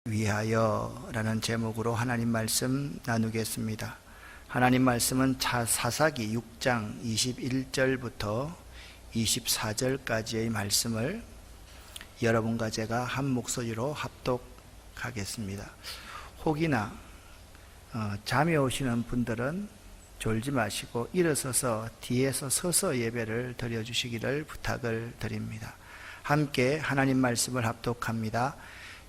위하여 라는 제목으로 하나님 말씀 나누겠습니다. 하나님 말씀은 사사기 6장 21절부터 24절까지의 말씀을 여러분과 제가 한 목소리로 합독하겠습니다. 혹이나 잠이 오시는 분들은 졸지 마시고 일어서서 뒤에서 서서 예배를 드려주시기를 부탁을 드립니다. 함께 하나님 말씀을 합독합니다.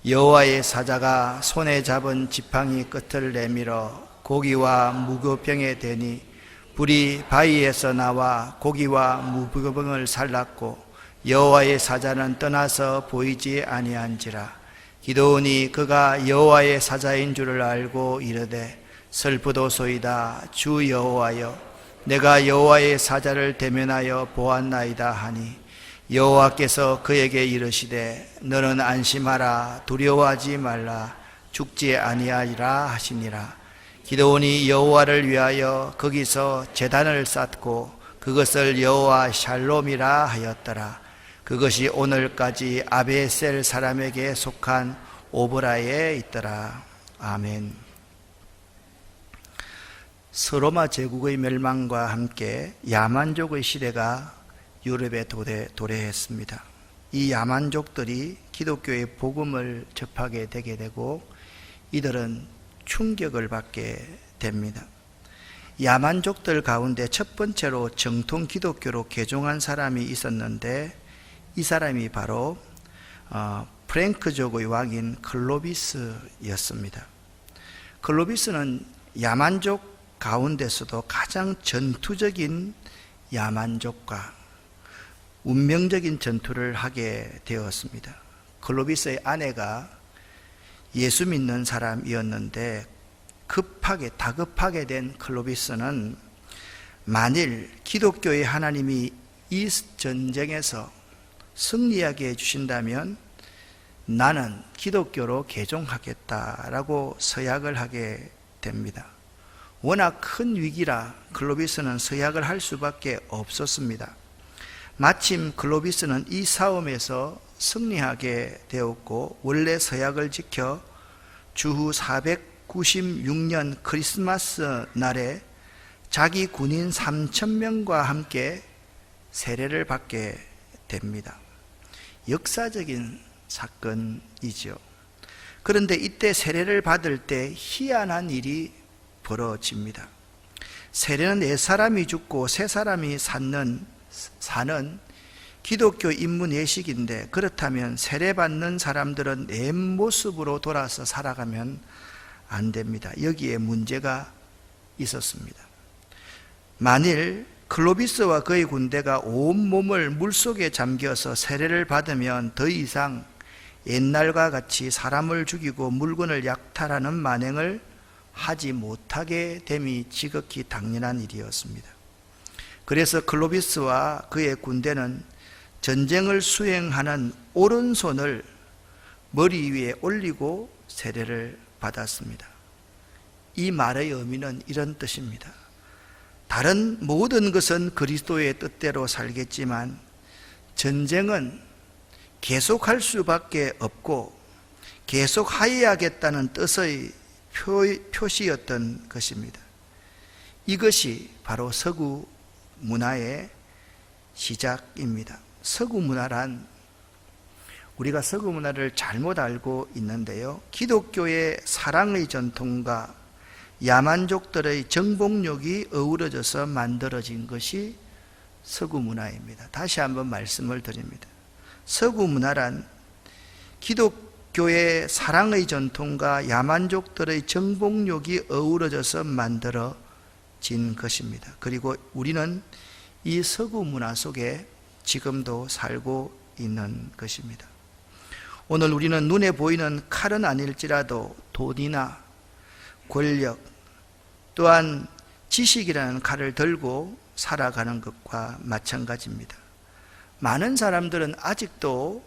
여호와의 사자가 손에 잡은 지팡이 끝을 내밀어 고기와 무교병에 대니 불이 바위에서 나와 고기와 무교병을 살랐고 여호와의 사자는 떠나서 보이지 아니한지라. 기드온이 그가 여호와의 사자인 줄을 알고 이르되 슬프도소이다. 주 여호와여, 내가 여호와의 사자를 대면하여 보았나이다 하니 여호와께서 그에게 이르시되 너는 안심하라, 두려워하지 말라, 죽지 아니하리라 하시니라. 기드온이 여호와를 위하여 거기서 제단을 쌓고 그것을 여호와 샬롬이라 하였더라. 그것이 오늘까지 아베셀 사람에게 속한 오브라에 있더라. 아멘. 서로마 제국의 멸망과 함께 야만족의 시대가 유럽에 도래했습니다. 이 야만족들이 기독교의 복음을 접하게 되게 되고 이들은 충격을 받게 됩니다. 야만족들 가운데 첫 번째로 정통 기독교로 개종한 사람이 있었는데 이 사람이 바로 프랭크족의 왕인 클로비스였습니다. 클로비스는 야만족 가운데서도 가장 전투적인 야만족과 운명적인 전투를 하게 되었습니다. 클로비스의 아내가 예수 믿는 사람이었는데 다급하게 된 클로비스는 만일 기독교의 하나님이 이 전쟁에서 승리하게 해주신다면 나는 기독교로 개종하겠다라고 서약을 하게 됩니다. 워낙 큰 위기라 클로비스는 서약을 할 수밖에 없었습니다. 마침 클로비스는 이 싸움에서 승리하게 되었고 원래 서약을 지켜 주후 496년 크리스마스 날에 자기 군인 3,000명과 함께 세례를 받게 됩니다. 역사적인 사건이죠. 그런데 이때 세례를 받을 때 희한한 일이 벌어집니다. 세례는 4사람이 죽고 3사람이 사는 기독교 인문 예식인데 그렇다면 세례받는 사람들은 옛 모습으로 돌아서 살아가면 안 됩니다. 여기에 문제가 있었습니다. 만일 클로비스와 그의 군대가 온몸을 물속에 잠겨서 세례를 받으면 더 이상 옛날과 같이 사람을 죽이고 물건을 약탈하는 만행을 하지 못하게 됨이 지극히 당연한 일이었습니다. 그래서 클로비스와 그의 군대는 전쟁을 수행하는 오른손을 머리 위에 올리고 세례를 받았습니다. 이 말의 의미는 이런 뜻입니다. 다른 모든 것은 그리스도의 뜻대로 살겠지만 전쟁은 계속할 수밖에 없고 계속하여야겠다는 뜻의 표시였던 것입니다. 이것이 바로 서구 문화의 시작입니다. 서구 문화란 우리가 서구 문화를 잘못 알고 있는데요. 기독교의 사랑의 전통과 야만족들의 정복욕이 어우러져서 만들어진 것이 서구 문화입니다. 다시 한번 말씀을 드립니다. 서구 문화란 기독교의 사랑의 전통과 야만족들의 정복욕이 어우러져서 만들어진 것입니다. 그리고 우리는 이 서구 문화 속에 지금도 살고 있는 것입니다. 오늘 우리는 눈에 보이는 칼은 아닐지라도 돈이나 권력 또한 지식이라는 칼을 들고 살아가는 것과 마찬가지입니다. 많은 사람들은 아직도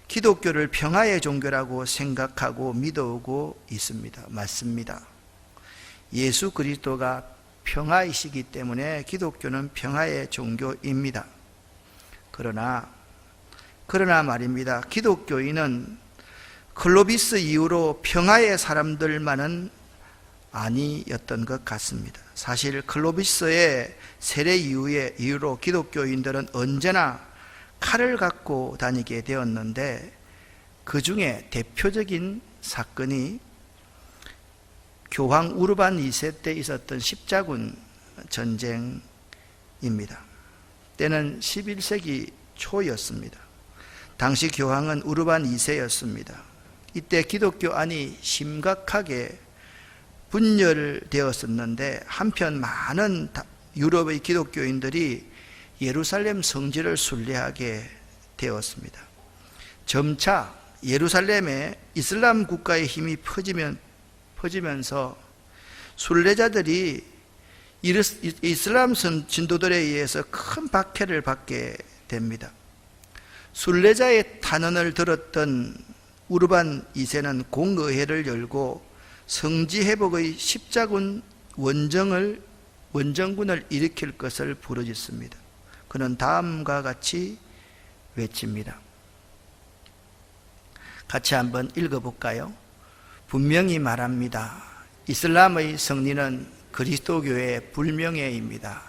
기독교를 평화의 종교라고 생각하고 믿어오고 있습니다. 맞습니다. 예수 그리스도가 평화이시기 때문에 기독교는 평화의 종교입니다. 그러나 말입니다. 기독교인은 클로비스 이후로 평화의 사람들만은 아니었던 것 같습니다. 사실 클로비스의 세례 이후로 기독교인들은 언제나 칼을 갖고 다니게 되었는데, 그 중에 대표적인 사건이 교황 우르반 2세 때 있었던 십자군 전쟁입니다. 때는 11세기 초였습니다. 당시 교황은 우르반 2세였습니다. 이때 기독교 안이 심각하게 분열되었었는데, 한편 많은 유럽의 기독교인들이 예루살렘 성지를 순례하게 되었습니다. 점차 예루살렘에 이슬람 국가의 힘이 퍼지면서 순례자들이 이슬람 진도들에 의해서 큰 박해를 받게 됩니다. 순례자의 탄원을 들었던 우르반 2세는 공의회를 열고 성지 회복의 십자군 원정군을 일으킬 것을 부르짖습니다. 그는 다음과 같이 외칩니다. 같이 한번 읽어볼까요? 분명히 말합니다. 이슬람의 승리는 그리스도교의 불명예입니다.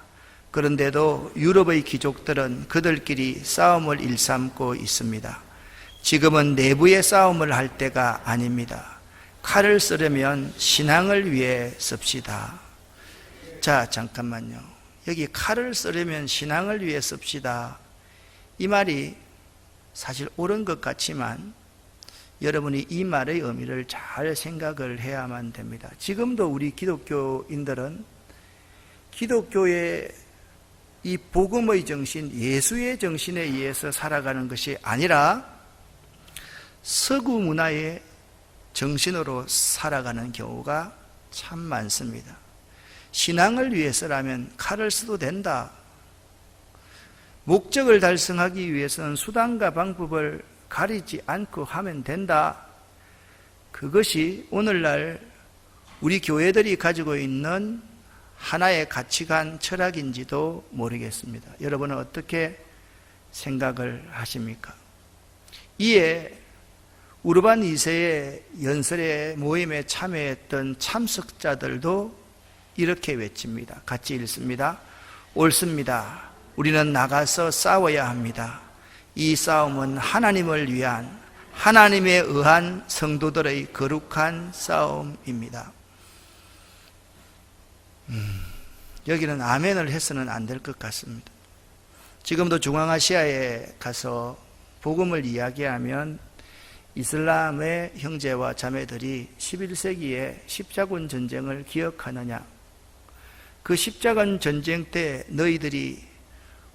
그런데도 유럽의 귀족들은 그들끼리 싸움을 일삼고 있습니다. 지금은 내부의 싸움을 할 때가 아닙니다. 칼을 쓰려면 신앙을 위해 씁시다. 자, 잠깐만요. 여기 칼을 쓰려면 신앙을 위해 씁시다. 이 말이 사실 옳은 것 같지만 여러분이 이 말의 의미를 잘 생각을 해야만 됩니다. 지금도 우리 기독교인들은 기독교의 이 복음의 정신, 예수의 정신에 의해서 살아가는 것이 아니라 서구 문화의 정신으로 살아가는 경우가 참 많습니다. 신앙을 위해서라면 칼을 써도 된다. 목적을 달성하기 위해서는 수단과 방법을 가리지 않고 하면 된다. 그것이 오늘날 우리 교회들이 가지고 있는 하나의 가치관, 철학인지도 모르겠습니다. 여러분은 어떻게 생각을 하십니까? 이에 우르반 2세의 연설의 모임에 참여했던 참석자들도 이렇게 외칩니다. 같이 읽습니다. 옳습니다. 우리는 나가서 싸워야 합니다. 이 싸움은 하나님을 위한, 하나님에 의한 성도들의 거룩한 싸움입니다. 여기는 아멘을 해서는 안 될 것 같습니다. 지금도 중앙아시아에 가서 복음을 이야기하면 이슬람의 형제와 자매들이 11세기에 십자군 전쟁을 기억하느냐? 그 십자군 전쟁 때 너희들이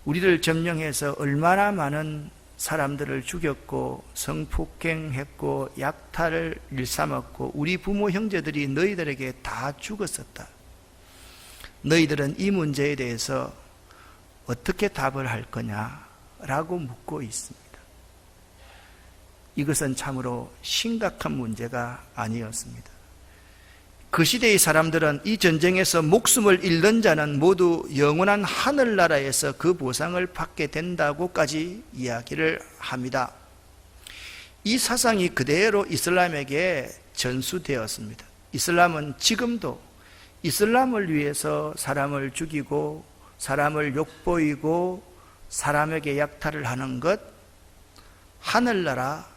우리를 점령해서 얼마나 많은 사람들을 죽였고 성폭행했고 약탈을 일삼았고 우리 부모 형제들이 너희들에게 다 죽었었다. 너희들은 이 문제에 대해서 어떻게 답을 할 거냐라고 묻고 있습니다. 이것은 참으로 심각한 문제가 아니었습니다. 그 시대의 사람들은 이 전쟁에서 목숨을 잃는 자는 모두 영원한 하늘나라에서 그 보상을 받게 된다고까지 이야기를 합니다. 이 사상이 그대로 이슬람에게 전수되었습니다. 이슬람은 지금도 이슬람을 위해서 사람을 죽이고 사람을 욕보이고 사람에게 약탈을 하는 것, 하늘나라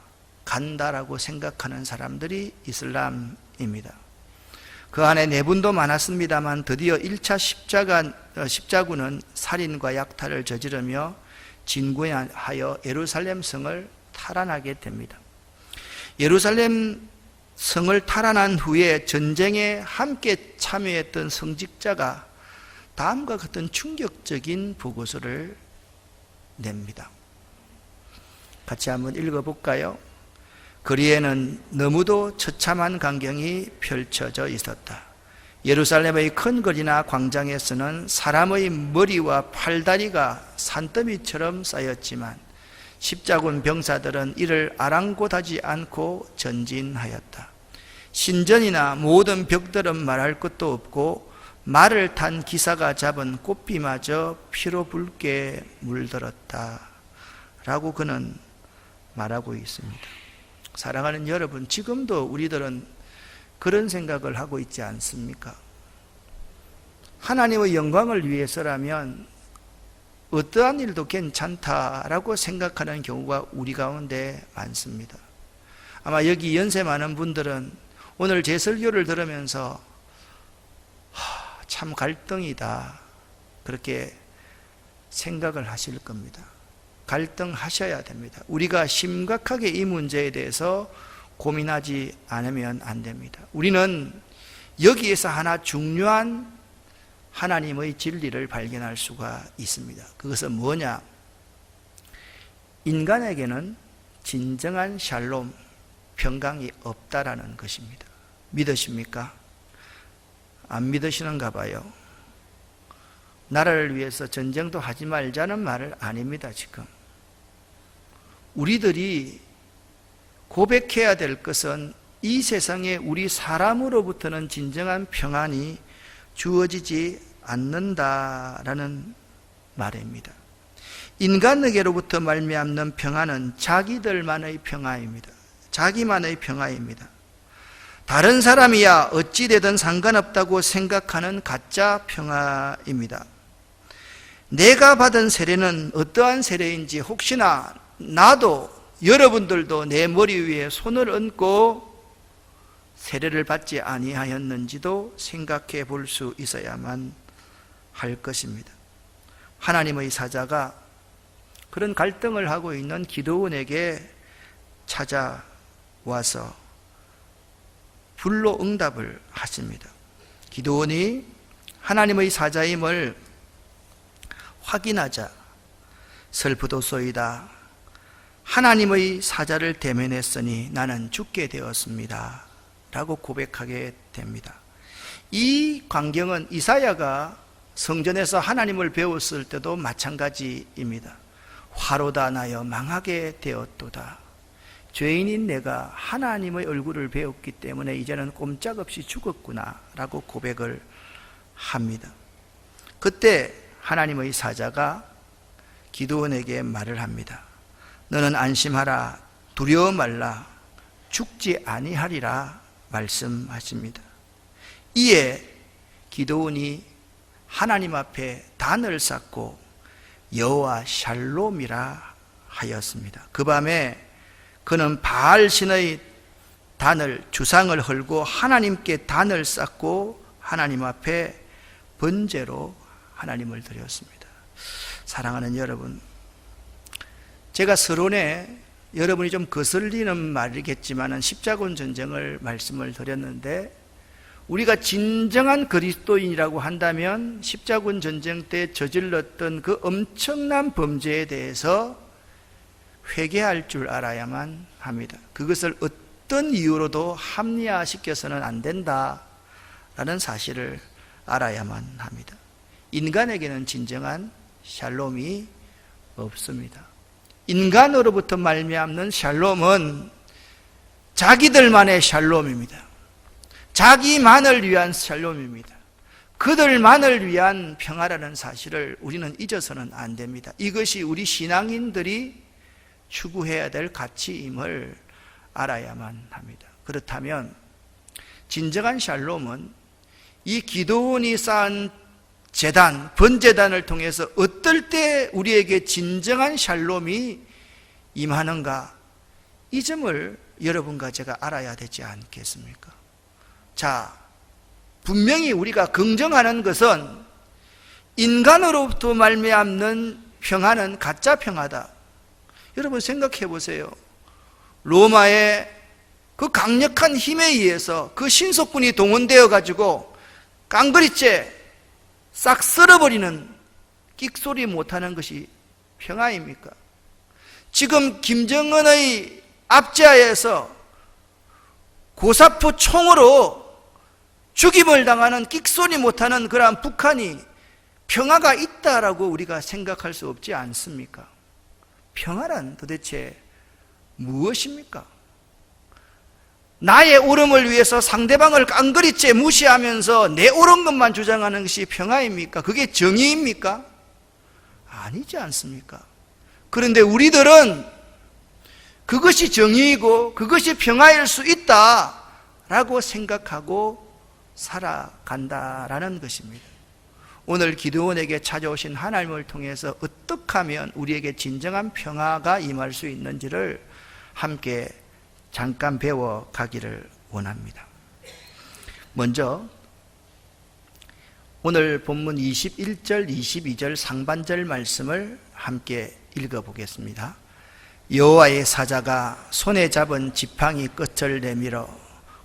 간다라고 생각하는 사람들이 이슬람입니다. 그 안에 내분도 많았습니다만 드디어 1차 십자군은 살인과 약탈을 저지르며 진군하여 예루살렘 성을 탈환하게 됩니다. 예루살렘 성을 탈환한 후에 전쟁에 함께 참여했던 성직자가 다음과 같은 충격적인 보고서를 냅니다. 같이 한번 읽어볼까요? 거리에는 너무도 처참한 광경이 펼쳐져 있었다. 예루살렘의 큰 거리나 광장에서는 사람의 머리와 팔다리가 산더미처럼 쌓였지만 십자군 병사들은 이를 아랑곳하지 않고 전진하였다. 신전이나 모든 벽들은 말할 것도 없고 말을 탄 기사가 잡은 꽃비마저 피로 붉게 물들었다 라고 그는 말하고 있습니다. 사랑하는 여러분, 지금도 우리들은 그런 생각을 하고 있지 않습니까? 하나님의 영광을 위해서라면 어떠한 일도 괜찮다라고 생각하는 경우가 우리 가운데 많습니다. 아마 여기 연세 많은 분들은 오늘 제 설교를 들으면서 참 갈등이다, 그렇게 생각을 하실 겁니다. 갈등하셔야 됩니다. 우리가 심각하게 이 문제에 대해서 고민하지 않으면 안 됩니다. 우리는 여기에서 하나 중요한 하나님의 진리를 발견할 수가 있습니다. 그것은 뭐냐? 인간에게는 진정한 샬롬, 평강이 없다라는 것입니다. 믿으십니까? 안 믿으시는가 봐요. 나라를 위해서 전쟁도 하지 말자는 말을 아닙니다. 지금 우리들이 고백해야 될 것은 이 세상에 우리 사람으로부터는 진정한 평안이 주어지지 않는다라는 말입니다. 인간에게로부터 말미암는 평안은 자기들만의 평화입니다. 자기만의 평화입니다. 다른 사람이야 어찌되든 상관없다고 생각하는 가짜 평화입니다. 내가 받은 세례는 어떠한 세례인지 혹시나 나도, 여러분들도 내 머리 위에 손을 얹고 세례를 받지 아니하였는지도 생각해 볼 수 있어야만 할 것입니다. 하나님의 사자가 그런 갈등을 하고 있는 기드온에게 찾아와서 불로 응답을 하십니다. 기드온이 하나님의 사자임을 확인하자 슬프도소이다. 하나님의 사자를 대면했으니 나는 죽게 되었습니다. 라고 고백하게 됩니다. 이 광경은 이사야가 성전에서 하나님을 배웠을 때도 마찬가지입니다. 화로다 나여 망하게 되었도다. 죄인인 내가 하나님의 얼굴을 배웠기 때문에 이제는 꼼짝없이 죽었구나 라고 고백을 합니다. 그때 하나님의 사자가 기드온에게 말을 합니다. 너는 안심하라, 두려워 말라, 죽지 아니하리라 말씀하십니다. 이에 기드온이 하나님 앞에 단을 쌓고 여호와 샬롬이라 하였습니다. 그 밤에 그는 바알 신의 단을, 주상을 헐고 하나님께 단을 쌓고 하나님 앞에 번제로 하나님을 드렸습니다. 사랑하는 여러분, 제가 서론에 여러분이 좀 거슬리는 말이겠지만 십자군 전쟁을 말씀을 드렸는데, 우리가 진정한 그리스도인이라고 한다면 십자군 전쟁 때 저질렀던 그 엄청난 범죄에 대해서 회개할 줄 알아야만 합니다. 그것을 어떤 이유로도 합리화시켜서는 안 된다라는 사실을 알아야만 합니다. 인간에게는 진정한 샬롬이 없습니다. 인간으로부터 말미암는 샬롬은 자기들만의 샬롬입니다. 자기만을 위한 샬롬입니다. 그들만을 위한 평화라는 사실을 우리는 잊어서는 안 됩니다. 이것이 우리 신앙인들이 추구해야 될 가치임을 알아야만 합니다. 그렇다면 진정한 샬롬은 이 기드온이 쌓은 제단, 번제단을 통해서 어떨 때 우리에게 진정한 샬롬이 임하는가, 이 점을 여러분과 제가 알아야 되지 않겠습니까? 자, 분명히 우리가 긍정하는 것은 인간으로부터 말미암는 평화는 가짜 평화다. 여러분 생각해 보세요. 로마의 그 강력한 힘에 의해서 그 신속군이 동원되어 가지고 깡그리째 싹 쓸어버리는, 끽소리 못하는 것이 평화입니까? 지금 김정은의 압제하에서 고사포 총으로 죽임을 당하는, 끽소리 못하는 그러한 북한이 평화가 있다라고 우리가 생각할 수 없지 않습니까? 평화란 도대체 무엇입니까? 나의 옳음을 위해서 상대방을 깡그리째 무시하면서 내 옳은 것만 주장하는 것이 평화입니까? 그게 정의입니까? 아니지 않습니까? 그런데 우리들은 그것이 정의이고 그것이 평화일 수 있다라고 생각하고 살아간다라는 것입니다. 오늘 기드온에게 찾아오신 하나님을 통해서 어떻게 하면 우리에게 진정한 평화가 임할 수 있는지를 함께 잠깐 배워가기를 원합니다. 먼저 오늘 본문 21절, 22절 상반절 말씀을 함께 읽어보겠습니다. 여호와의 사자가 손에 잡은 지팡이 끝을 내밀어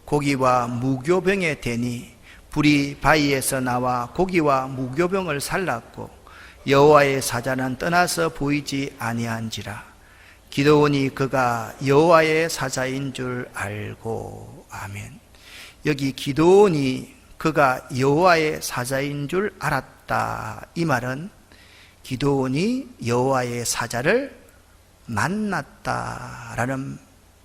고기와 무교병에 대니 불이 바위에서 나와 고기와 무교병을 살랐고 여호와의 사자는 떠나서 보이지 아니한지라. 기드온이 그가 여호와의 사자인 줄 알고. 아멘. 여기 기드온이 그가 여호와의 사자인 줄 알았다, 이 말은 기드온이 여호와의 사자를 만났다라는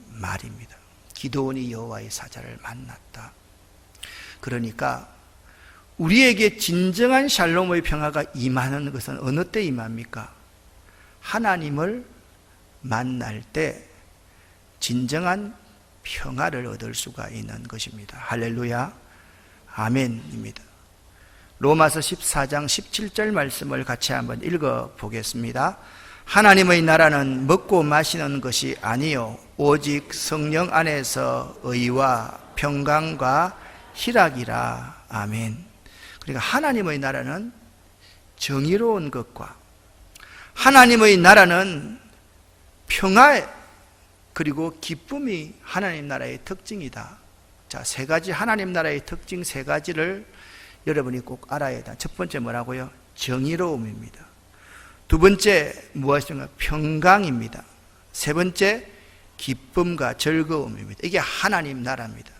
말입니다. 기드온이 여호와의 사자를 만났다. 그러니까 우리에게 진정한 샬롬의 평화가 임하는 것은 어느 때 임합니까? 하나님을 만날 때 진정한 평화를 얻을 수가 있는 것입니다. 할렐루야, 아멘입니다. 로마서 14장 17절 말씀을 같이 한번 읽어보겠습니다. 하나님의 나라는 먹고 마시는 것이 아니요 오직 성령 안에서 의와 평강과 희락이라. 아멘. 그러니까 하나님의 나라는 정의로운 것과 하나님의 나라는 평화 그리고 기쁨이 하나님 나라의 특징이다. 자, 세 가지 하나님 나라의 특징 세 가지를 여러분이 꼭 알아야 한다. 첫 번째 뭐라고요? 정의로움입니다. 두 번째 무엇인가? 평강입니다. 세 번째 기쁨과 즐거움입니다. 이게 하나님 나라입니다.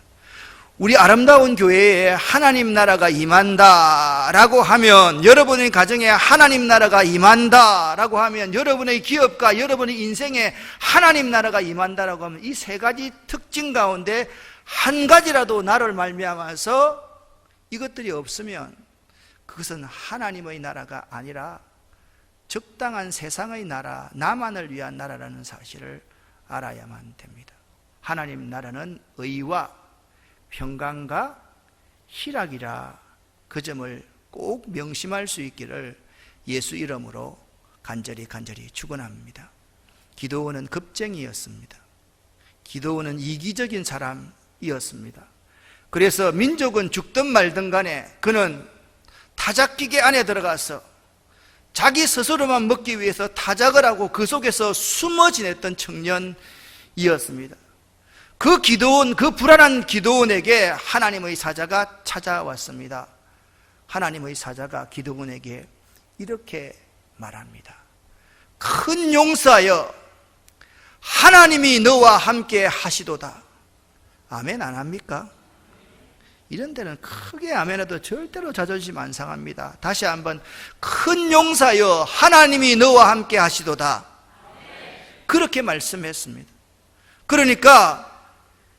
우리 아름다운 교회에 하나님 나라가 임한다라고 하면, 여러분의 가정에 하나님 나라가 임한다라고 하면, 여러분의 기업과 여러분의 인생에 하나님 나라가 임한다라고 하면 이 세 가지 특징 가운데 한 가지라도 나를 말미암아서 이것들이 없으면 그것은 하나님의 나라가 아니라 적당한 세상의 나라, 나만을 위한 나라라는 사실을 알아야만 됩니다. 하나님 나라는 의와 평강과 희락이라, 그 점을 꼭 명심할 수 있기를 예수 이름으로 간절히 축원합니다. 기드온은 겁쟁이였습니다. 기드온은 이기적인 사람이었습니다. 그래서 민족은 죽든 말든 간에 그는 타작기계 안에 들어가서 자기 스스로만 먹기 위해서 타작을 하고 그 속에서 숨어 지냈던 청년이었습니다. 그 기드온, 그 불안한 기드온에게 하나님의 사자가 찾아왔습니다. 하나님의 사자가 기드온에게 이렇게 말합니다. 큰 용사여, 하나님이 너와 함께 하시도다. 아멘 안 합니까? 이런 데는 크게 아멘해도 절대로 자존심 안 상합니다. 다시 한번, 큰 용사여, 하나님이 너와 함께 하시도다. 그렇게 말씀했습니다. 그러니까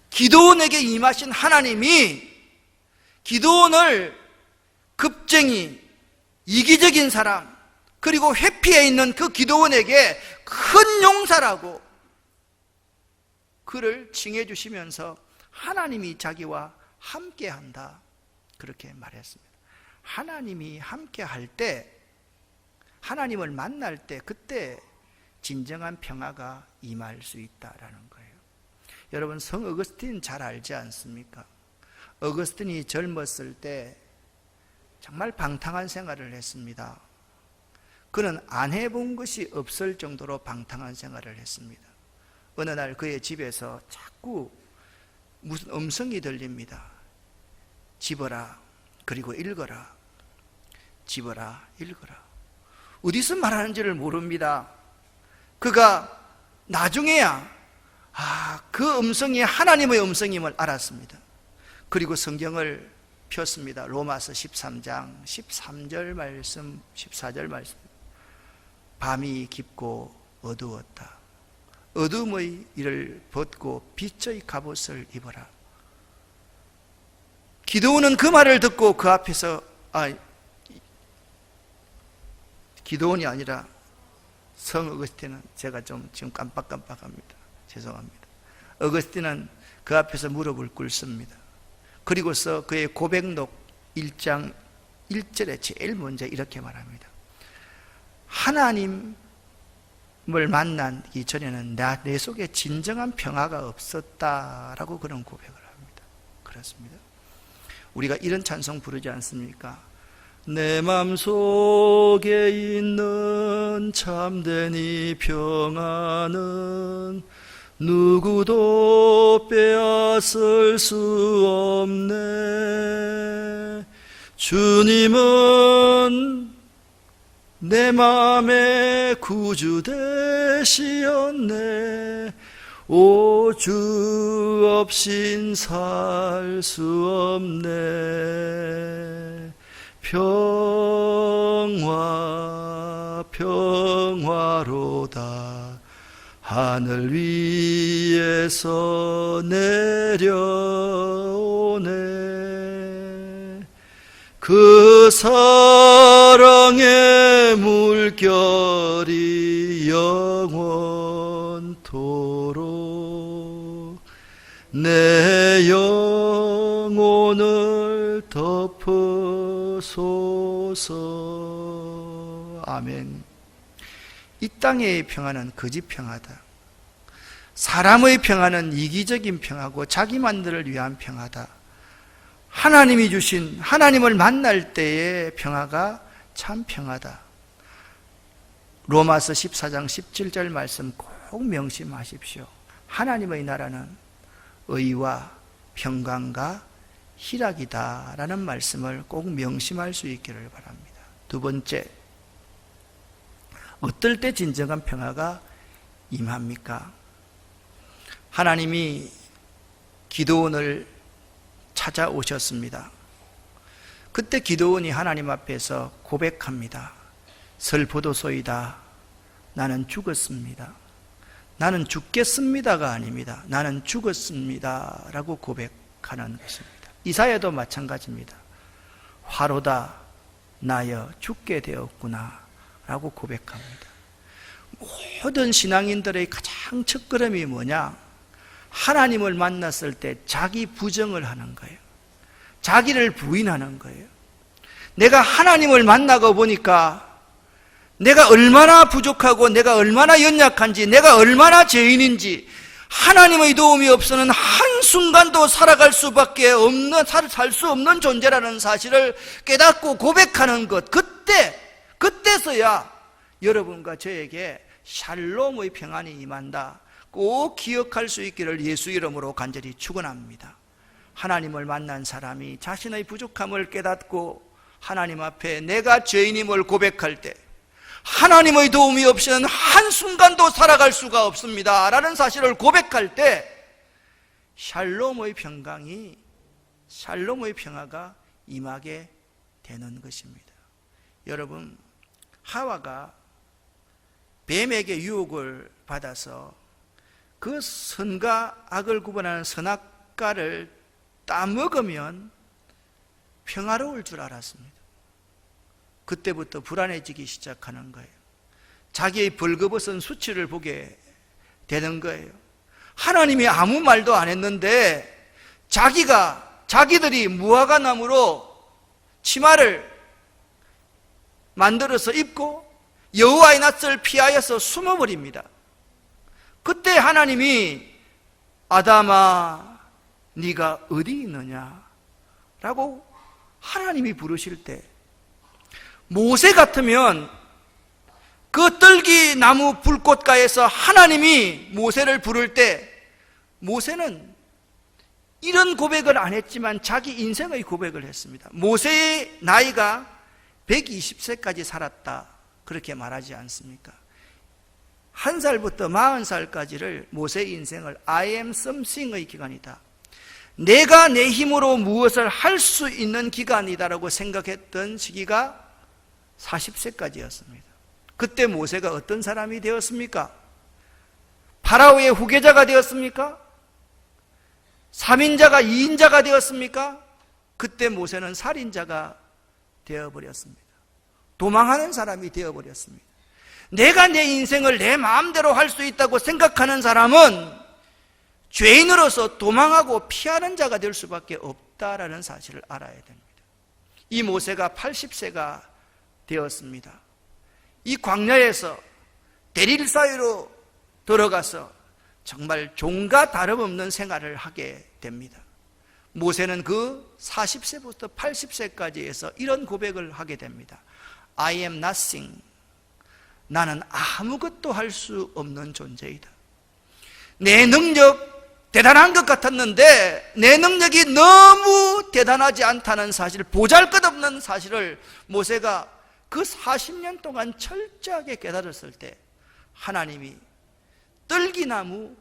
기드온에게 임하신 하나님이 기드온을 겁쟁이, 이기적인 사람, 그리고 회피해 있는 그 기드온에게 큰 용사라고 그를 칭해 주시면서 하나님이 자기와 함께한다, 그렇게 말했습니다. 하나님이 함께할 때, 하나님을 만날 때, 그때 진정한 평화가 임할 수 있다라는 거예요. 여러분, 성 어거스틴 잘 알지 않습니까? 어거스틴이 젊었을 때 정말 방탕한 생활을 했습니다. 그는 안 해본 것이 없을 정도로 방탕한 생활을 했습니다. 어느 날 그의 집에서 자꾸 무슨 음성이 들립니다. 집어라, 그리고 읽어라. 집어라, 읽어라. 어디서 말하는지를 모릅니다. 그가 나중에야 그 음성이 하나님의 음성임을 알았습니다. 그리고 성경을 폈습니다. 로마서 13장 13절 말씀, 14절 말씀. 밤이 깊고 어두웠다. 어둠의 일을 벗고 빛의 갑옷을 입어라. 기드온은 그 말을 듣고 그 앞에서, 기드온이 아니라 성 어거스틴은, 제가 좀 지금 깜빡깜빡합니다. 죄송합니다. 어거스틴은 그 앞에서 무릎을 꿇습니다. 그리고서 그의 고백록 1장 1절에 제일 먼저 이렇게 말합니다. 하나님을 만나기 전에는 내 속에 진정한 평화가 없었다라고 그런 고백을 합니다. 그렇습니다. 우리가 이런 찬송 부르지 않습니까? 내 맘속에 있는 참된 이 평안은 누구도 빼앗을 수 없네. 주님은 내 맘의 구주 되시었네. 오, 주 없인 살 수 없네. 평화 평화로다. 하늘 위에서 내려오네. 그 사랑의 물결이 영원토록 내 영혼을 덮으소서. 아멘. 이 땅의 평화는 거짓 평화다. 사람의 평화는 이기적인 평화고 자기만들을 위한 평화다. 하나님이 주신, 하나님을 만날 때의 평화가 참 평화다. 로마서 14장 17절 말씀 꼭 명심하십시오. 하나님의 나라는 의와 평강과 희락이다 라는 말씀을 꼭 명심할 수 있기를 바랍니다. 두 번째, 어떨 때 진정한 평화가 임합니까? 하나님이 기드온을 찾아오셨습니다. 그때 기드온이 하나님 앞에서 고백합니다. 설포도소이다. 나는 죽었습니다. 나는 죽겠습니다가 아닙니다. 나는 죽었습니다 라고 고백하는 것입니다. 이사야도 마찬가지입니다. 화로다 나여 죽게 되었구나 라고 고백합니다. 모든 신앙인들의 가장 첫걸음이 뭐냐? 하나님을 만났을 때 자기 부정을 하는 거예요. 자기를 부인하는 거예요. 내가 하나님을 만나고 보니까 내가 얼마나 부족하고 내가 얼마나 연약한지, 내가 얼마나 죄인인지, 하나님의 도움이 없어서는 한순간도 살아갈 수밖에 없는, 살 수 없는 존재라는 사실을 깨닫고 고백하는 것, 그때서야 여러분과 저에게 샬롬의 평안이 임한다. 꼭 기억할 수 있기를 예수 이름으로 간절히 축원합니다. 하나님을 만난 사람이 자신의 부족함을 깨닫고 하나님 앞에 내가 죄인임을 고백할 때 하나님의 도움이 없이는 한순간도 살아갈 수가 없습니다 라는 사실을 고백할 때 샬롬의 평화가 임하게 되는 것입니다. 여러분, 하와가 뱀에게 유혹을 받아서 그 선과 악을 구분하는 선악과를 따먹으면 평화로울 줄 알았습니다. 그때부터 불안해지기 시작하는 거예요. 자기의 벌거벗은 수치를 보게 되는 거예요. 하나님이 아무 말도 안 했는데 자기들이 무화과 나무로 치마를 만들어서 입고 여호와의 낯을 피하여서 숨어버립니다. 그때 하나님이 아담아 네가 어디 있느냐 라고 하나님이 부르실 때, 모세 같으면 그 떨기 나무 불꽃가에서 하나님이 모세를 부를 때 모세는 이런 고백을 안 했지만 자기 인생의 고백을 했습니다. 모세의 나이가 120세까지 살았다 그렇게 말하지 않습니까? 1살부터 40살까지를 모세의 인생을 I am something의 기간이다, 내가 내 힘으로 무엇을 할 수 있는 기간이다라고 생각했던 시기가 40세까지였습니다. 그때 모세가 어떤 사람이 되었습니까? 파라오의 후계자가 되었습니까? 3인자가 2인자가 되었습니까? 그때 모세는 살인자가 되어버렸습니다. 도망하는 사람이 되어버렸습니다. 내가 내 인생을 내 마음대로 할 수 있다고 생각하는 사람은 죄인으로서 도망하고 피하는 자가 될 수밖에 없다라는 사실을 알아야 됩니다. 이 모세가 80세가 되었습니다. 이 광야에서 대릴 사이로 들어가서 정말 종과 다름없는 생활을 하게 됩니다. 모세는 그 40세부터 80세까지 해서 이런 고백을 하게 됩니다. I am nothing. 나는 아무것도 할 수 없는 존재이다. 내 능력 대단한 것 같았는데 내 능력이 너무 대단하지 않다는 사실, 보잘것없는 사실을 모세가 그 40년 동안 철저하게 깨달았을 때 하나님이 떨기나무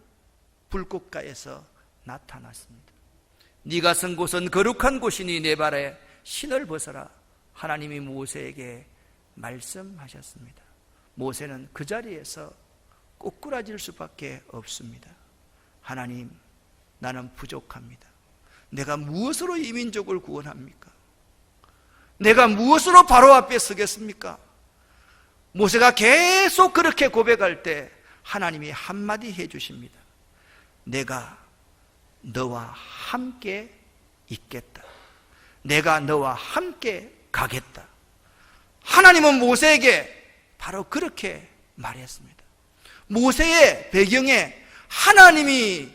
불꽃가에서 나타났습니다. 네가 선 곳은 거룩한 곳이니 내 발에 신을 벗어라. 하나님이 모세에게 말씀하셨습니다. 모세는 그 자리에서 꼬꾸라질 수밖에 없습니다. 하나님, 나는 부족합니다. 내가 무엇으로 이 민족을 구원합니까? 내가 무엇으로 바로 앞에 서겠습니까? 모세가 계속 그렇게 고백할 때 하나님이 한마디 해주십니다. 내가 너와 함께 있겠다. 내가 너와 함께 가겠다. 하나님은 모세에게 바로 그렇게 말했습니다. 모세의 배경에 하나님이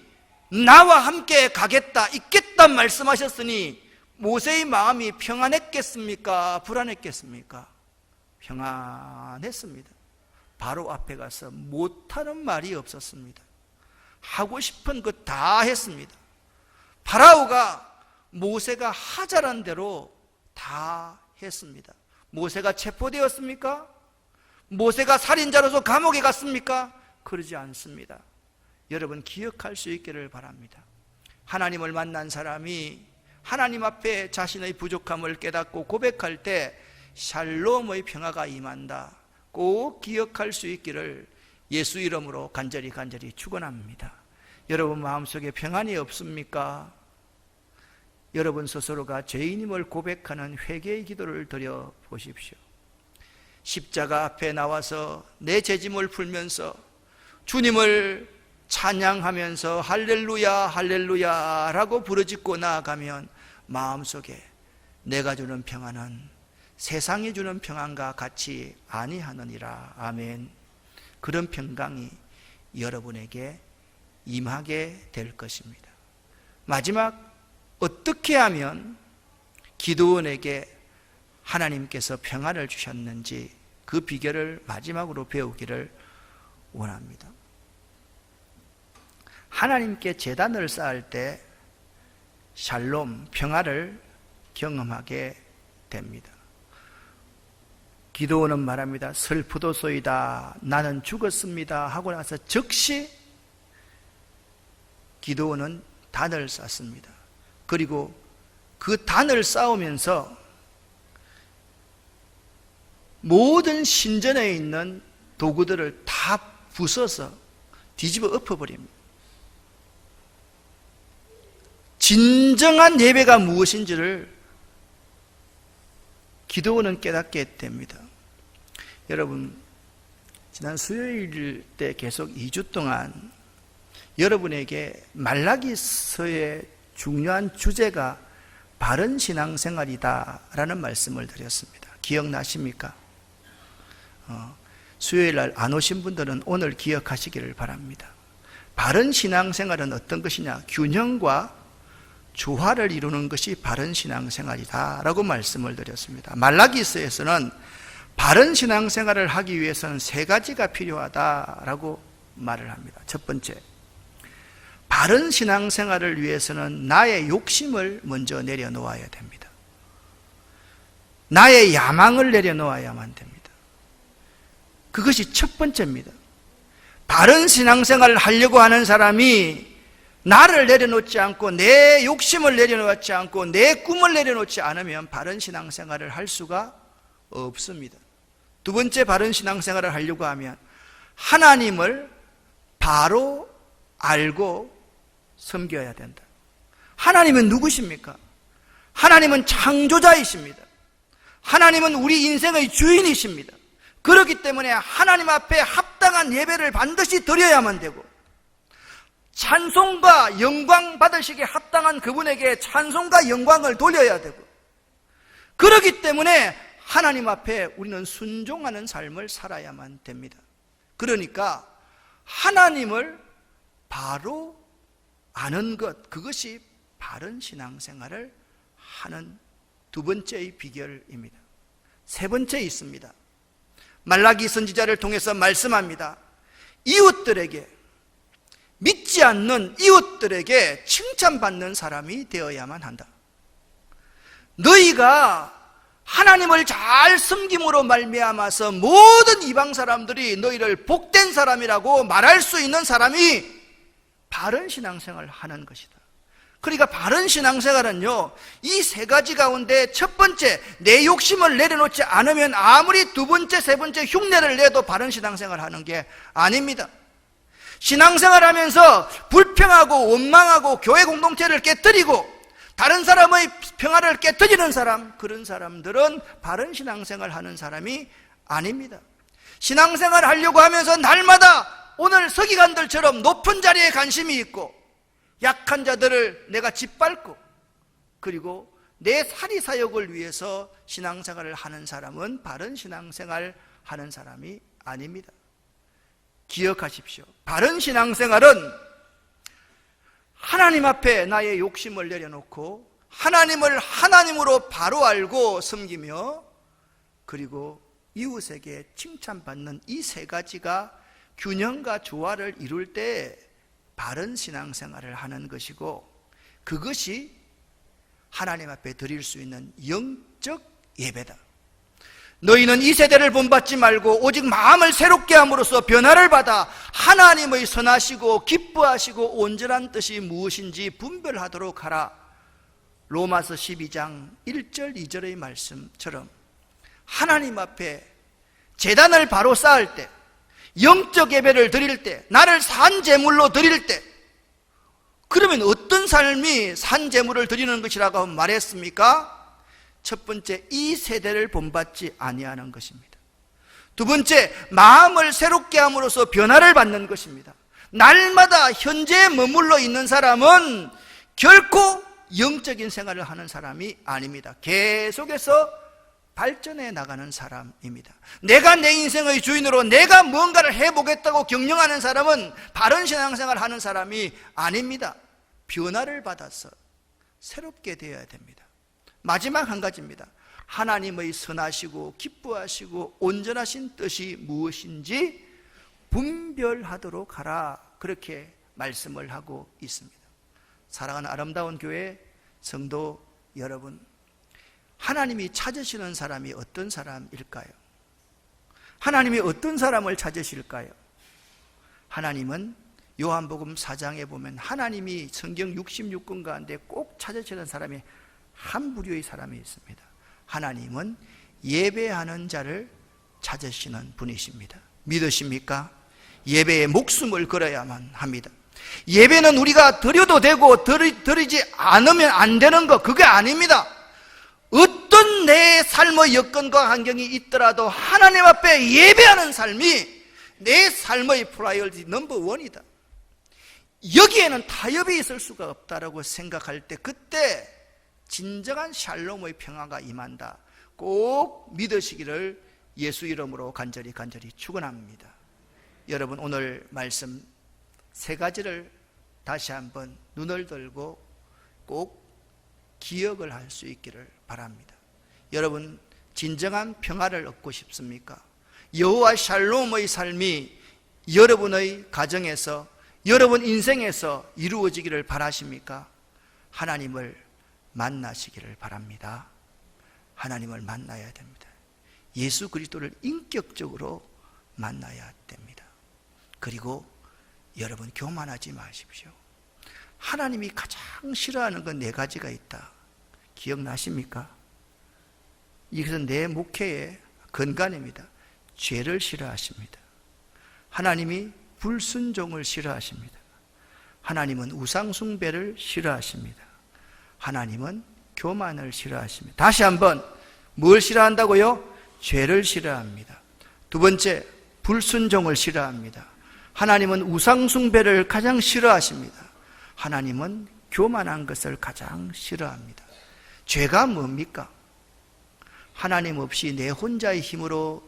나와 함께 가겠다, 있겠다 말씀하셨으니 모세의 마음이 평안했겠습니까? 불안했겠습니까? 평안했습니다. 바로 앞에 가서 못하는 말이 없었습니다. 하고 싶은 것 다 했습니다. 파라오가 모세가 하자란 대로 다 했습니다. 모세가 체포되었습니까? 모세가 살인자로서 감옥에 갔습니까? 그러지 않습니다. 여러분 기억할 수 있기를 바랍니다. 하나님을 만난 사람이 하나님 앞에 자신의 부족함을 깨닫고 고백할 때 샬롬의 평화가 임한다. 꼭 기억할 수 있기를 예수 이름으로 간절히 축원합니다. 여러분 마음속에 평안이 없습니까? 여러분 스스로가 죄인임을 고백하는 회개의 기도를 드려 보십시오. 십자가 앞에 나와서 내 죄짐을 풀면서 주님을 찬양하면서 할렐루야 할렐루야 라고 부르짖고 나아가면 마음속에 내가 주는 평안은 세상이 주는 평안과 같이 아니하느니라. 아멘. 그런 평강이 여러분에게 임하게 될 것입니다. 마지막, 어떻게 하면 기드온에게 하나님께서 평안을 주셨는지 그 비결을 마지막으로 배우기를 원합니다. 하나님께 제단을 쌓을 때 샬롬, 평화를 경험하게 됩니다. 기드온은 말합니다. 슬프도소이다. 나는 죽었습니다. 하고 나서 즉시 기드온은 단을 쌓습니다. 그리고 그 단을 쌓으면서 모든 신전에 있는 도구들을 다 부숴서 뒤집어 엎어버립니다. 진정한 예배가 무엇인지를 기드온은 깨닫게 됩니다. 여러분, 지난 수요일 때 계속 2주 동안 여러분에게 말라기서의 중요한 주제가 바른 신앙생활이다 라는 말씀을 드렸습니다. 기억나십니까? 수요일 날 안 오신 분들은 오늘 기억하시기를 바랍니다. 바른 신앙생활은 어떤 것이냐? 균형과 조화를 이루는 것이 바른 신앙생활이다 라고 말씀을 드렸습니다. 말라기서에서는 바른 신앙생활을 하기 위해서는 세 가지가 필요하다라고 말을 합니다. 첫 번째, 바른 신앙생활을 위해서는 나의 욕심을 먼저 내려놓아야 됩니다. 나의 야망을 내려놓아야만 됩니다. 그것이 첫 번째입니다. 바른 신앙생활을 하려고 하는 사람이 나를 내려놓지 않고 내 욕심을 내려놓지 않고 내 꿈을 내려놓지 않으면 바른 신앙생활을 할 수가 없습니다. 두 번째, 바른 신앙생활을 하려고 하면 하나님을 바로 알고 섬겨야 된다. 하나님은 누구십니까? 하나님은 창조자이십니다. 하나님은 우리 인생의 주인이십니다. 그렇기 때문에 하나님 앞에 합당한 예배를 반드시 드려야만 되고, 찬송과 영광 받으시기에 합당한 그분에게 찬송과 영광을 돌려야 되고, 그렇기 때문에 하나님 앞에 우리는 순종하는 삶을 살아야만 됩니다. 그러니까 하나님을 바로 아는 것, 그것이 바른 신앙생활을 하는 두 번째의 비결입니다. 세 번째 있습니다. 말라기 선지자를 통해서 말씀합니다. 이웃들에게, 믿지 않는 이웃들에게 칭찬받는 사람이 되어야만 한다. 너희가 하나님을 잘 섬김으로 말미암아서 모든 이방 사람들이 너희를 복된 사람이라고 말할 수 있는 사람이 바른 신앙생활을 하는 것이다. 그러니까 바른 신앙생활은요, 이 세 가지 가운데 첫 번째, 내 욕심을 내려놓지 않으면 아무리 두 번째, 세 번째 흉내를 내도 바른 신앙생활을 하는 게 아닙니다. 신앙생활 하면서 불평하고 원망하고 교회 공동체를 깨뜨리고 다른 사람의 평화를 깨뜨리는 사람, 그런 사람들은 바른 신앙생활 하는 사람이 아닙니다. 신앙생활 하려고 하면서 날마다 오늘 서기관들처럼 높은 자리에 관심이 있고 약한 자들을 내가 짓밟고, 그리고 내 사리사욕을 위해서 신앙생활을 하는 사람은 바른 신앙생활 하는 사람이 아닙니다. 기억하십시오. 바른 신앙생활은 하나님 앞에 나의 욕심을 내려놓고 하나님을 하나님으로 바로 알고 섬기며, 그리고 이웃에게 칭찬받는 이 세 가지가 균형과 조화를 이룰 때 바른 신앙생활을 하는 것이고, 그것이 하나님 앞에 드릴 수 있는 영적 예배다. 너희는 이 세대를 본받지 말고 오직 마음을 새롭게 함으로써 변화를 받아 하나님의 선하시고 기뻐하시고 온전한 뜻이 무엇인지 분별하도록 하라. 로마서 12장 1절 2절의 말씀처럼 하나님 앞에 제단을 바로 쌓을 때, 영적 예배를 드릴 때, 나를 산 제물로 드릴 때, 그러면 어떤 삶이 산 제물을 드리는 것이라고 말했습니까? 첫 번째, 이 세대를 본받지 아니하는 것입니다. 두 번째, 마음을 새롭게 함으로써 변화를 받는 것입니다. 날마다 현재에 머물러 있는 사람은 결코 영적인 생활을 하는 사람이 아닙니다. 계속해서 발전해 나가는 사람입니다. 내가 내 인생의 주인으로 내가 뭔가를 해보겠다고 경영하는 사람은 바른 신앙생활을 하는 사람이 아닙니다. 변화를 받아서 새롭게 되어야 됩니다. 마지막 한 가지입니다. 하나님의 선하시고 기뻐하시고 온전하신 뜻이 무엇인지 분별하도록 하라, 그렇게 말씀을 하고 있습니다. 사랑하는 아름다운 교회 성도 여러분, 하나님이 찾으시는 사람이 어떤 사람일까요? 하나님이 어떤 사람을 찾으실까요? 하나님은 요한복음 4장에 보면 하나님이 성경 66권 가운데 꼭 찾으시는 사람이 한 부류의 사람이 있습니다. 하나님은 예배하는 자를 찾으시는 분이십니다. 믿으십니까? 예배에 목숨을 걸어야만 합니다. 예배는 우리가 드려도 되고 드리지 않으면 안 되는 것, 그게 아닙니다. 어떤 내 삶의 여건과 환경이 있더라도 하나님 앞에 예배하는 삶이 내 삶의 프라이어리티 넘버 원이다. 여기에는 타협이 있을 수가 없다라고 생각할 때, 그때 진정한 샬롬의 평화가 임한다. 꼭 믿으시기를 예수 이름으로 간절히 축원합니다. 여러분, 오늘 말씀 세 가지를 다시 한번 눈을 들고 꼭 기억을 할 수 있기를 바랍니다. 여러분, 진정한 평화를 얻고 싶습니까? 여호와 샬롬의 삶이 여러분의 가정에서, 여러분 인생에서 이루어지기를 바라십니까? 하나님을 만나시기를 바랍니다. 하나님을 만나야 됩니다. 예수 그리스도를 인격적으로 만나야 됩니다. 그리고 여러분, 교만하지 마십시오. 하나님이 가장 싫어하는 건 네 가지가 있다. 기억나십니까? 이것은 내 목회의 근간입니다. 죄를 싫어하십니다. 하나님이 불순종을 싫어하십니다. 하나님은 우상숭배를 싫어하십니다. 하나님은 교만을 싫어하십니다. 다시 한번, 뭘 싫어한다고요? 죄를 싫어합니다. 두 번째, 불순종을 싫어합니다. 하나님은 우상숭배를 가장 싫어하십니다. 하나님은 교만한 것을 가장 싫어합니다. 죄가 뭡니까? 하나님 없이 내 혼자의 힘으로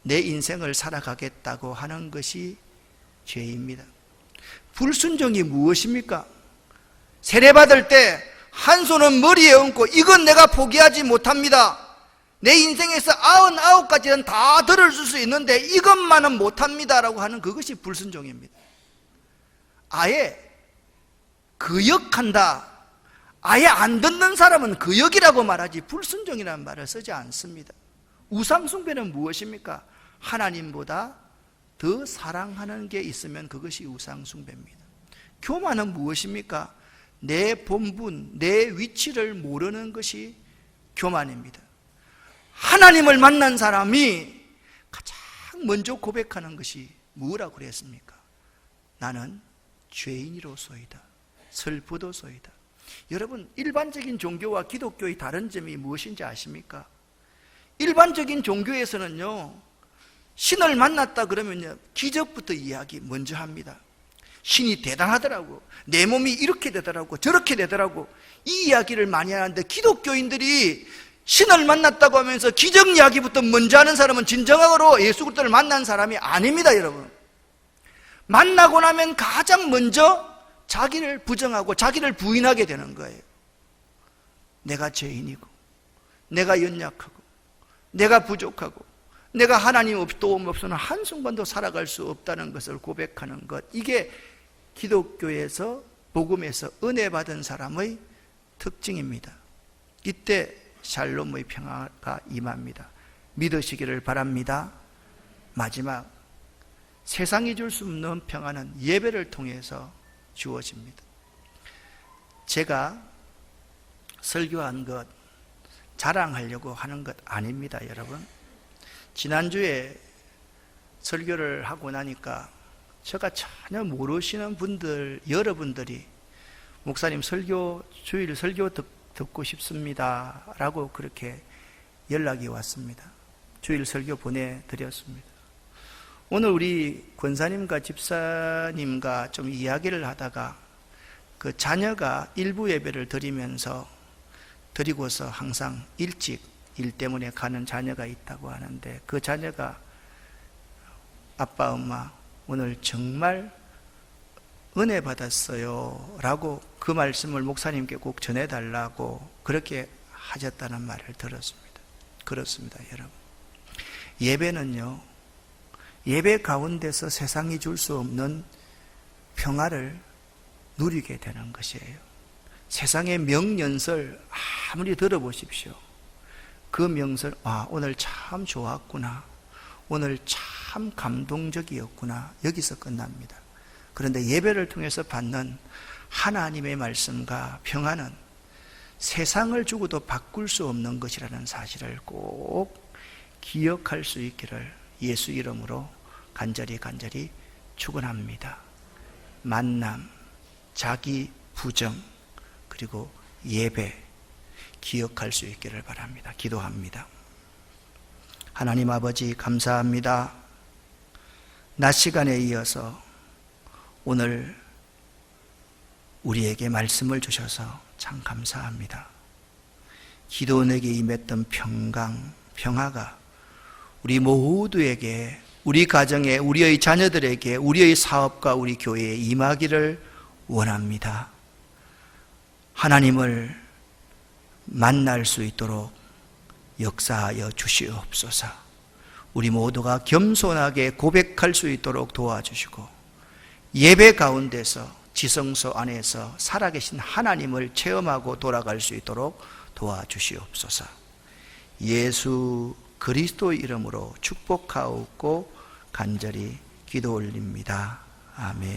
내 인생을 살아가겠다고 하는 것이 죄입니다. 불순종이 무엇입니까? 세례받을 때 한 손은 머리에 얹고 이건 내가 포기하지 못합니다. 내 인생에서 99가지는 다 들어줄 수 있는데 이것만은 못합니다 라고 하는 그것이 불순종입니다. 아예 거역한다, 아예 안 듣는 사람은 거역이라고 말하지 불순종이라는 말을 쓰지 않습니다. 우상숭배는 무엇입니까? 하나님보다 더 사랑하는 게 있으면 그것이 우상숭배입니다. 교만은 무엇입니까? 내 본분, 내 위치를 모르는 것이 교만입니다. 하나님을 만난 사람이 가장 먼저 고백하는 것이 뭐라고 그랬습니까? 나는 죄인이로소이다, 슬프도소이다. 여러분, 일반적인 종교와 기독교의 다른 점이 무엇인지 아십니까? 일반적인 종교에서는요, 신을 만났다 그러면요, 기적부터 이야기 먼저 합니다. 신이 대단하더라고, 내 몸이 이렇게 되더라고, 저렇게 되더라고, 이 이야기를 많이 하는데, 기독교인들이 신을 만났다고 하면서 기적 이야기부터 먼저 하는 사람은 진정으로 예수 그리스도를 만난 사람이 아닙니다. 여러분, 만나고 나면 가장 먼저 자기를 부정하고 자기를 부인하게 되는 거예요. 내가 죄인이고, 내가 연약하고, 내가 부족하고, 내가 하나님 도움 없이는 한순간도 살아갈 수 없다는 것을 고백하는 것, 이게 기독교에서, 복음에서 은혜 받은 사람의 특징입니다. 이때 샬롬의 평화가 임합니다. 믿으시기를 바랍니다. 마지막, 세상이 줄 수 없는 평화는 예배를 통해서 주어집니다. 제가 설교한 것 자랑하려고 하는 것 아닙니다. 여러분, 지난주에 설교를 하고 나니까 제가 전혀 모르시는 분들, 여러분들이 목사님 주일 설교 듣고 싶습니다 라고 그렇게 연락이 왔습니다. 주일 설교 보내드렸습니다. 오늘 우리 권사님과 집사님과 좀 이야기를 하다가 그 자녀가 일부 예배를 드리고서 항상 일찍 일 때문에 가는 자녀가 있다고 하는데, 그 자녀가 아빠, 엄마 오늘 정말 은혜 받았어요 라고 그 말씀을 목사님께 꼭 전해달라고 그렇게 하셨다는 말을 들었습니다. 그렇습니다. 여러분, 예배는요, 예배 가운데서 세상이 줄 수 없는 평화를 누리게 되는 것이에요. 세상의 명연설 아무리 들어보십시오. 그 명설, 오늘 참 좋았구나, 오늘 참 감동적이었구나, 여기서 끝납니다. 그런데 예배를 통해서 받는 하나님의 말씀과 평화는 세상을 주고도 바꿀 수 없는 것이라는 사실을 꼭 기억할 수 있기를 예수 이름으로 간절히 축원합니다. 만남, 자기 부정, 그리고 예배 기억할 수 있기를 바랍니다. 기도합니다. 하나님 아버지, 감사합니다. 낮 시간에 이어서 오늘 우리에게 말씀을 주셔서 참 감사합니다. 기도원에게 임했던 평화가 우리 모두에게, 우리 가정에, 우리의 자녀들에게, 우리의 사업과 우리 교회에 임하기를 원합니다. 하나님을 만날 수 있도록 역사하여 주시옵소서. 우리 모두가 겸손하게 고백할 수 있도록 도와주시고, 예배 가운데서 지성소 안에서 살아계신 하나님을 체험하고 돌아갈 수 있도록 도와주시옵소서. 예수 그리스도의 이름으로 축복하옵고 간절히 기도 올립니다. 아멘.